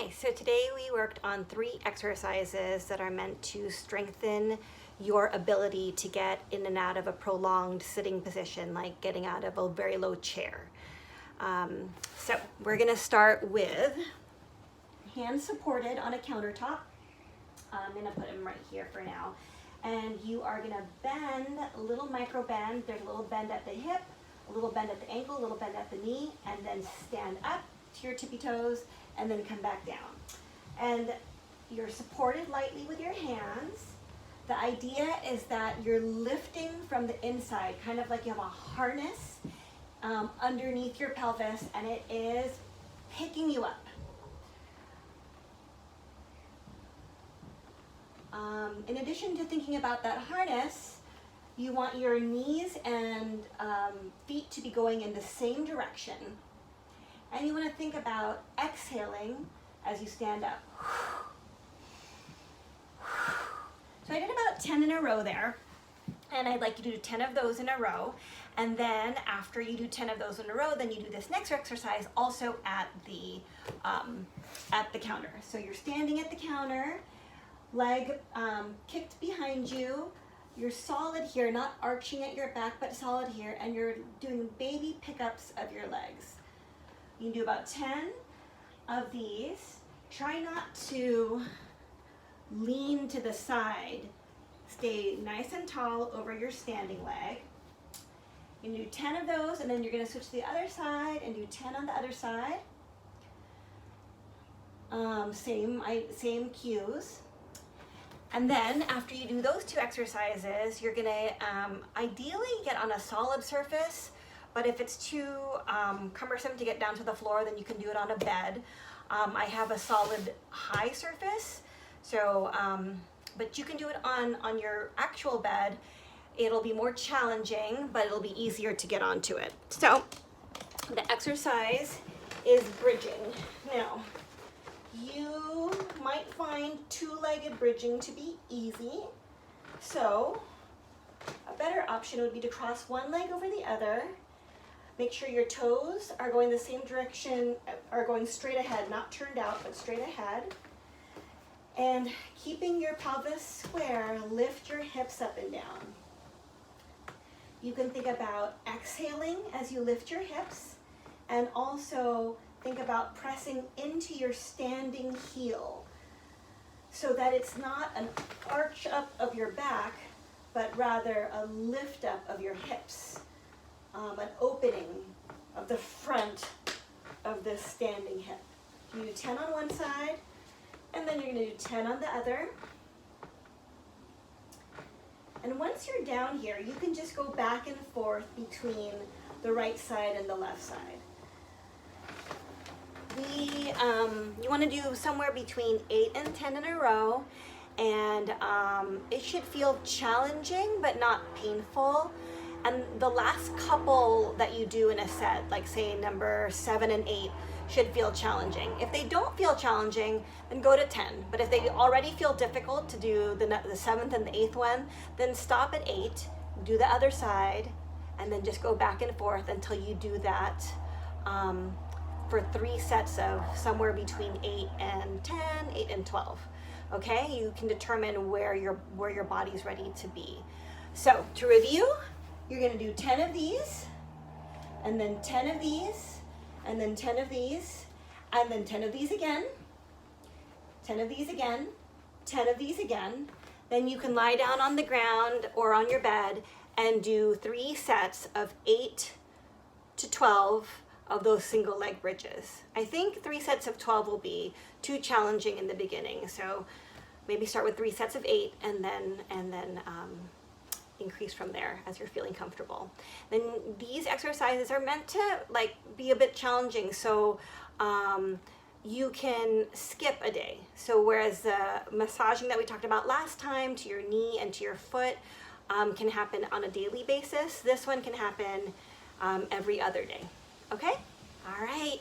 Hi, so today we worked on 3 exercises that are meant to strengthen your ability to get in and out of a prolonged sitting position, like getting out of a very low chair. So we're gonna start with hands supported on a countertop. I'm gonna put them right here for now. And you are gonna bend, a little micro bend. There's a little bend at the hip, a little bend at the ankle, a little bend at the knee, and then stand up to your tippy toes and then come back down. And you're supported lightly with your hands. The idea is that you're lifting from the inside, kind of like you have a harness underneath your pelvis, and it is picking you up. In addition to thinking about that harness, you want your knees and feet to be going in the same direction. And you want to think about exhaling as you stand up. So I did about 10 in a row there, and I'd like you to do 10 of those in a row. And then after you do 10 of those in a row, then you do this next exercise also at the counter. So you're standing at the counter, leg kicked behind you. You're solid here, not arching at your back, but solid here, and you're doing baby pickups of your legs. You can do about 10 of these. Try not to lean to the side. Stay nice and tall over your standing leg. You can do 10 of those, and then you're going to switch to the other side and do 10 on the other side. Same cues. And then after you do those 2 exercises, you're going to ideally get on a solid surface. But if it's too cumbersome to get down to the floor, then you can do it on a bed. I have a solid high surface, so but you can do it on your actual bed. It'll be more challenging, but it'll be easier to get onto it. So the exercise is bridging. Now, you might find 2-legged bridging to be easy. So a better option would be to cross one leg over the other. Make sure your toes are going the same direction, are going straight ahead, not turned out, but straight ahead. And keeping your pelvis square, lift your hips up and down. You can think about exhaling as you lift your hips, and also think about pressing into your standing heel so that it's not an arch up of your back, but rather a lift up of your hips. An opening of the front of this standing hip. You do 10 on one side, and then you're going to do 10 on the other. And once you're down here, you can just go back and forth between the right side and the left side. You want to do somewhere between 8 and 10 in a row, and it should feel challenging but not painful. And the last couple that you do in a set, like say number 7 and 8, should feel challenging. If they don't feel challenging, then go to 10. But if they already feel difficult to do the 7th and the 8th one, then stop at 8, do the other side, and then just go back and forth until you do that for 3 sets of somewhere between 8 and 10, 8 and 12. Okay, you can determine where your body's ready to be. So to review, you're going to do 10 of these, and then 10 of these, and then 10 of these, and then 10 of these again, 10 of these again, 10 of these again. Then you can lie down on the ground or on your bed and do 3 sets of 8 to 12 of those single leg bridges. I think 3 sets of 12 will be too challenging in the beginning, so maybe start with 3 sets of 8 and then increase from there as you're feeling comfortable. Then these exercises are meant to be a bit challenging, so you can skip a day. So whereas the massaging that we talked about last time to your knee and to your foot can happen on a daily basis, this one can happen every other day. Okay? All right.